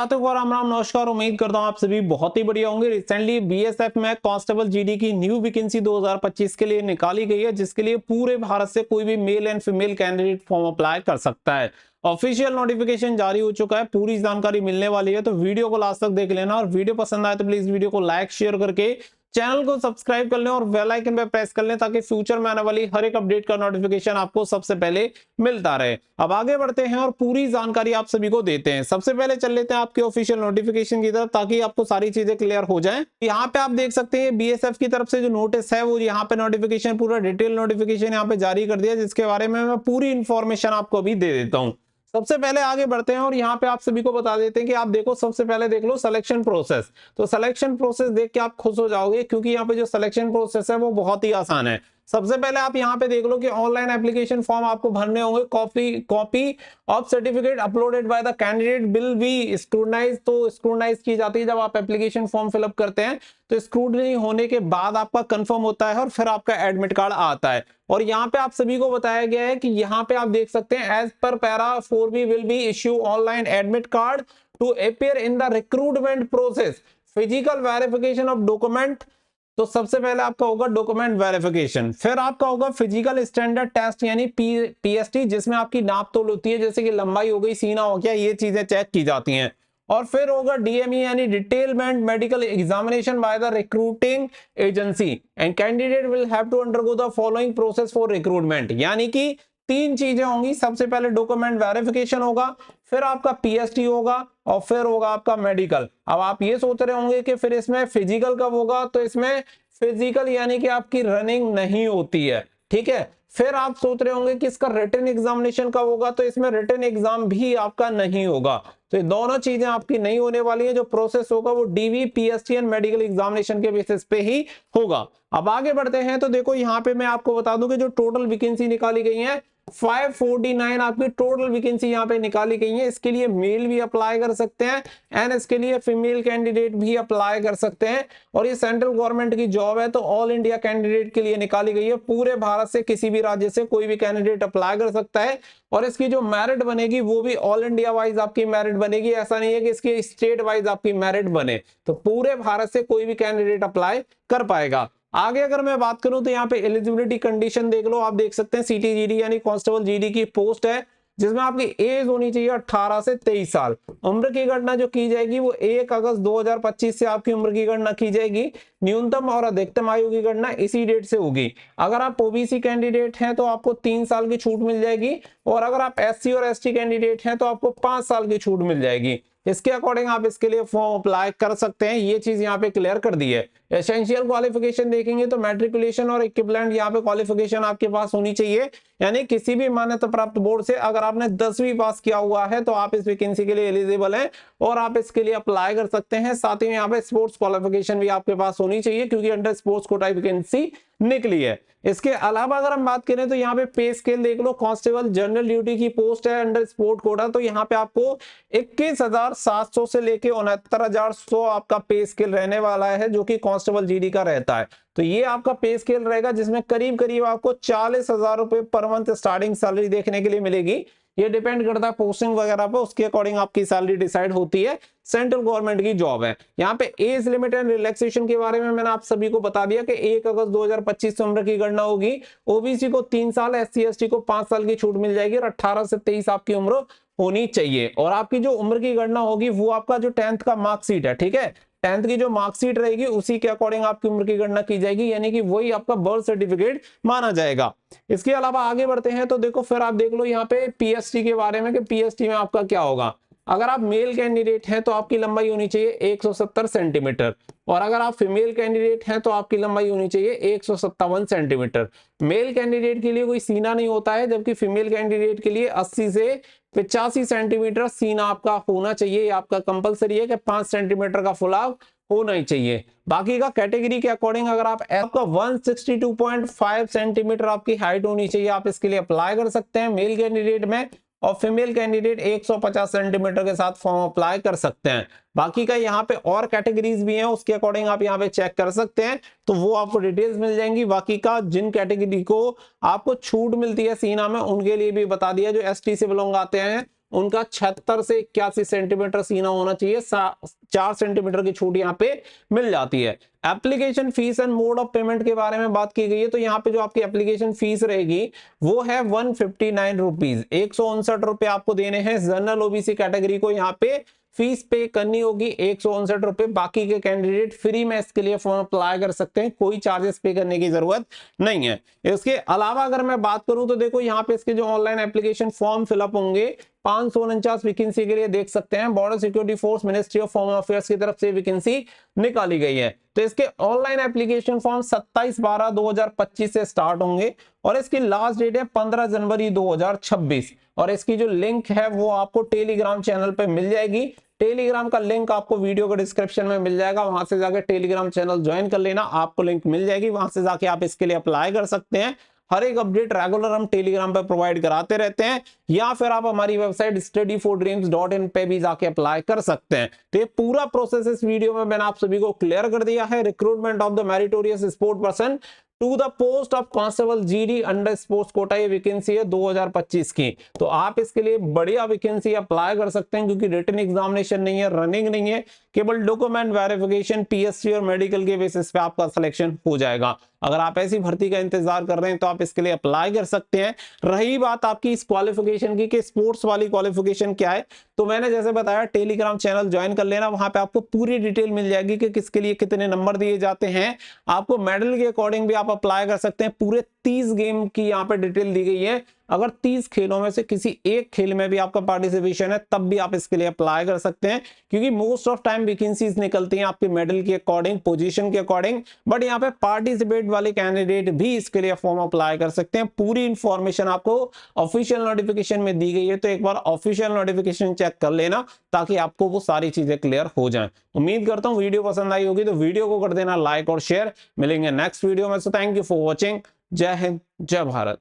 और राम राम नमस्कार। उम्मीद करता हूं आप सभी बहुत ही बढ़िया होंगे। रिसेंटली बीएसएफ में कांस्टेबल जीडी की न्यू वैकेंसी 2025 के लिए निकाली गई है, जिसके लिए पूरे भारत से कोई भी male and female candidate form apply कर सकता है। ऑफिशियल नोटिफिकेशन जारी हो चुका है, पूरी जानकारी मिलने वाली है, तो वीडियो को लास्ट तक देख लेना। और वीडियो पसंद आए तो प्लीज वीडियो को लाइक शेयर करके चैनल को सब्सक्राइब कर लें और बेल आइकन पे प्रेस कर लें, ताकि फ्यूचर में आने वाली हर एक अपडेट का नोटिफिकेशन आपको सबसे पहले मिलता रहे। अब आगे बढ़ते हैं और पूरी जानकारी आप सभी को देते हैं। सबसे पहले चल लेते हैं आपके ऑफिशियल नोटिफिकेशन की तरफ, ताकि आपको सारी चीजें क्लियर हो जाएं। यहाँ पे आप देख सकते हैं बीएसएफ की तरफ से जो नोटिस है वो यहाँ पे नोटिफिकेशन पूरा डिटेल नोटिफिकेशन यहाँ पे जारी कर दिया, जिसके बारे में मैं पूरी इंफॉर्मेशन आपको अभी दे देता हूँ। सबसे पहले आगे बढ़ते हैं और यहाँ पे आप सभी को बता देते हैं कि आप देखो, सबसे पहले देख लो सिलेक्शन प्रोसेस। तो सिलेक्शन प्रोसेस देख के आप खुश हो जाओगे, क्योंकि यहाँ पे जो सिलेक्शन प्रोसेस है वो बहुत ही आसान है। सबसे पहले आप यहाँ पे देख लो कि ऑनलाइन एप्लीकेशन फॉर्म आपको भरने होंगे। Copy of certificate uploaded by the candidate will be scrutinise. तो स्क्रूटनाइज की जाती है जब आप एप्लीकेशन फॉर्म फिलअप करते हैं, तो स्क्रूटनी होने के बाद आपका कंफर्म होता है और फिर आपका एडमिट कार्ड आता है। और यहाँ पे आप सभी को बताया गया है कि यहाँ पे आप देख सकते हैं, as per para 4B will be issue online admit card to appear in the recruitment process, physical verification of document. तो सबसे पहले आपका होगा डॉक्यूमेंट वेरिफिकेशन, फिर आपका होगा फिजिकल स्टैंडर्ड टेस्ट यानी पीएसटी, जिसमें आपकी नाप तोल होती है, जैसे कि लंबाई हो गई, सीना हो गया, ये चीजें चेक की जाती हैं। और फिर होगा डीएमई यानी detailed medical examination by the recruiting agency and candidate will have to undergo the following process for recruitment. यानी कि तीन चीजें होंगी। सबसे पहले डॉक्यूमेंट वेरिफिकेशन होगा, फिर आपका पीएसटी होगा, और फिर होगा आपका मेडिकल। अब आप ये सोच रहे होंगे कि फिर इसमें फिजिकल कब होगा, तो इसमें फिजिकल यानी कि आपकी रनिंग नहीं होती है, ठीक है। फिर आप सोच रहे होंगे कि इसका रिटन एग्जामिनेशन कब होगा, तो इसमें रिटन एग्जाम भी आपका नहीं होगा। तो ये दोनों चीजें आपकी नहीं होने वाली है। जो प्रोसेस होगा वो DV, PST and medical examination के बेसिस पे ही होगा। अब आगे बढ़ते हैं तो देखो, यहाँ पे मैं आपको बता दूं कि जो टोटल वैकेंसी निकाली गई है 549 आपकी टोटल वैकेंसी यहाँ पे निकाली गई है। इसके लिए मेल भी अप्लाई कर सकते हैं एंड इसके लिए फीमेल कैंडिडेट भी अप्लाई कर सकते हैं। और ये सेंट्रल गवर्नमेंट की जॉब है, तो ऑल इंडिया कैंडिडेट के लिए निकाली गई है। पूरे भारत से किसी भी राज्य से कोई भी कैंडिडेट अप्लाई कर सकता है। और इसकी जो मेरिट बनेगी वो भी ऑल इंडिया वाइज आपकी मेरिट बनेगी। ऐसा नहीं है कि इसकी स्टेट वाइज आपकी मेरिट बने, तो पूरे भारत से कोई भी कैंडिडेट अप्लाई कर पाएगा। आगे अगर मैं बात करूं तो यहाँ पे एलिजिबिलिटी कंडीशन देख लो। आप देख सकते हैं सीटीजीडी यानी कांस्टेबल जीडी की पोस्ट है, जिसमें आपकी एज होनी चाहिए 18 से 23 साल। उम्र की गणना जो की जाएगी वो 1 अगस्त 2025 से आपकी उम्र की गणना की जाएगी। न्यूनतम और अधिकतम आयु की गणना इसी डेट से होगी। अगर आप ओबीसी कैंडिडेट हैं तो आपको 3 साल की छूट मिल जाएगी, और अगर आप एससी और एसटी कैंडिडेट हैं तो आपको 5 साल की छूट मिल जाएगी। इसके अकॉर्डिंग आप इसके लिए फॉर्म अप्लाई कर सकते हैं। ये चीज यहाँ पे क्लियर कर दी है। एसेंशियल क्वालिफिकेशन देखेंगे तो मैट्रिकुलेशन और इक्विवेलेंट यहाँ पे क्वालिफिकेशन आपके पास होनी चाहिए, यानी किसी भी मान्यता प्राप्त बोर्ड से अगर आपने 10वीं पास किया हुआ है तो आप इस वैकेंसी के लिए एलिजिबल हैं और आप इसके लिए अप्लाई कर सकते हैं। साथ ही में यहाँ पे स्पोर्ट्स क्वालिफिकेशन भी आपके पास होनी चाहिए, क्योंकि अंडर स्पोर्ट्स कोटा वैकेंसी निकली है। इसके अलावा अगर हम बात करें तो यहाँ पे पे स्केल देख लो। कांस्टेबल जनरल ड्यूटी की पोस्ट है अंडर स्पोर्ट कोटा, तो यहाँ पे आपको 21,700 से लेके 69,100 आपका पे स्केल रहने वाला है, जो कि कांस्टेबल जीडी का रहता है। तो ये आपका पे स्केल रहेगा, जिसमें करीब करीब आपको 40,000 रुपए पर मंथ स्टार्टिंग सैलरी देखने के लिए मिलेगी। ये डिपेंड करता है पोस्टिंग वगैरह पे, उसके अकॉर्डिंग आपकी सैलरी डिसाइड होती है। सेंट्रल गवर्नमेंट की जॉब है। यहाँ पे एज लिमिट एंड रिलैक्सेशन के बारे में मैंने आप सभी को बता दिया कि 1 अगस्त 2025 से उम्र की गणना होगी। ओबीसी को 3 साल, एससी एसटी को 5 साल की छूट मिल जाएगी, और 18 से 23 आपकी उम्र होनी चाहिए। और आपकी जो उम्र की गणना होगी वो आपका जो 10th का मार्कशीट है, ठीक है, 10th की जो मार्कशीट रहेगी उसी के अकॉर्डिंग आपकी उम्र की गणना की जाएगी, यानी कि वही आपका बर्थ सर्टिफिकेट माना जाएगा। इसके अलावा आगे बढ़ते हैं तो देखो, फिर आप देख लो यहाँ पे पीएसटी के बारे में कि पीएसटी में आपका क्या होगा। अगर आप मेल कैंडिडेट हैं तो आपकी लंबाई होनी चाहिए 170 सेंटीमीटर, और अगर आप फीमेल कैंडिडेट हैं तो आपकी लंबाई होनी चाहिए 157 सेंटीमीटर। मेल कैंडिडेट के लिए कोई सीना नहीं होता है, जबकि फीमेल कैंडिडेट के लिए 80 से 85 सेंटीमीटर सीना आपका होना चाहिए। आपका कंपलसरी है कि 5 सेंटीमीटर का फुलाव होना ही चाहिए। बाकी का कैटेगरी के अकॉर्डिंग अगर आपका 162.5 सेंटीमीटर आपकी हाइट होनी चाहिए, आप इसके लिए अप्लाई कर सकते हैं मेल कैंडिडेट में। और फीमेल कैंडिडेट 150 सेंटीमीटर के साथ फॉर्म अप्लाई कर सकते हैं। बाकी का यहाँ पे और कैटेगरीज भी हैं, उसके अकॉर्डिंग आप यहाँ पे चेक कर सकते हैं, तो वो आपको डिटेल्स मिल जाएंगी। बाकी का जिन कैटेगरी को आपको छूट मिलती है सीना में, उनके लिए भी बता दिया। जो एसटी से बिलोंग आते हैं उनका 76 से 81 सेंटीमीटर सीना होना चाहिए, 4 सेंटीमीटर की छूट यहाँ पे मिल जाती है। Application fees and mode of payment के बारे में बात की गई है, तो यहाँ पे जो आपकी एप्लीकेशन फीस रहेगी वो है 159 रुपीज, 159 रुपए आपको देने हैं। जनरल ओबीसी कैटेगरी को यहाँ पे फीस पे करनी होगी 159 रुपए। बाकी के कैंडिडेट फ्री में इसके लिए फॉर्म अप्लाई कर सकते हैं, कोई चार्जेस पे करने की जरूरत नहीं है। इसके अलावा अगर मैं बात करूं तो देखो यहाँ पे इसके जो ऑनलाइन एप्लीकेशन फॉर्म फिलअप होंगे 549 वैकेंसी के लिए देख सकते हैं, border security force ministry of home affairs की तरफ से वैकेंसी निकाली गई है। तो इसके ऑनलाइन एप्लीकेशन फॉर्म 27/12/2025 से स्टार्ट होंगे और इसकी लास्ट डेट है 15 जनवरी 2026। और इसकी जो लिंक है वो आपको टेलीग्राम चैनल पे मिल जाएगी। टेलीग्राम का लिंक आपको वीडियो के डिस्क्रिप्शन में मिल जाएगा, वहां से जाके टेलीग्राम चैनल ज्वाइन कर लेना, आपको लिंक मिल जाएगी, वहां से जाके आप इसके लिए अप्लाई कर सकते हैं। हर एक अपडेट रेगुलर हम टेलीग्राम पे प्रोवाइड कराते रहते हैं, या फिर आप हमारी वेबसाइट study4dreams.in पे भी जाके अप्लाई कर सकते हैं। तो ये पूरा प्रोसेस इस वीडियो में मैंने आप सभी को क्लियर कर दिया है। Recruitment of the meritorious sport person to the post of constable GD under sports quota, ये वैकेंसी है 2025 की। तो आप इसके लिए बढ़िया वैकेंसी अप्लाई कर सकते हैं, क्योंकि रिटन एग्जामिनेशन नहीं है, रनिंग नहीं है, केवल डॉक्यूमेंट वेरिफिकेशन, पीएससी और मेडिकल के बेसिस पे आपका सिलेक्शन हो जाएगा। अगर आप ऐसी भर्ती का इंतजार कर रहे हैं तो आप इसके लिए अप्लाई कर सकते हैं। रही बात आपकी इस क्वालिफिकेशन की कि स्पोर्ट्स वाली क्वालिफिकेशन क्या है, तो मैंने जैसे बताया टेलीग्राम चैनल ज्वाइन कर लेना, वहां पे आपको पूरी डिटेल मिल जाएगी कि किसके लिए कितने नंबर दिए जाते हैं। आपको मेडल के अकॉर्डिंग भी आप अप्लाई कर सकते हैं। पूरे 30 गेम की यहाँ पे डिटेल दी गई है। अगर 30 खेलों में से किसी एक खेल में भी आपका पार्टिसिपेशन है तब भी आप इसके लिए अप्लाई कर सकते हैं, क्योंकि मोस्ट ऑफ टाइम वैकेंसीज निकलती हैं आपके मेडल के अकॉर्डिंग, पोजीशन के अकॉर्डिंग, बट यहाँ पे पार्टिसिपेट वाले कैंडिडेट भी इसके लिए फॉर्म अप्लाई कर सकते हैं। पूरी इंफॉर्मेशन आपको ऑफिशियल नोटिफिकेशन में दी गई है, तो एक बार ऑफिशियल नोटिफिकेशन चेक कर लेना ताकि आपको वो सारी चीजें क्लियर हो जाएं। उम्मीद करता हूं वीडियो पसंद आई होगी, तो वीडियो को कर देना लाइक और शेयर। मिलेंगे नेक्स्ट वीडियो में, so thank you for watching. जय हिंद, जय भारत।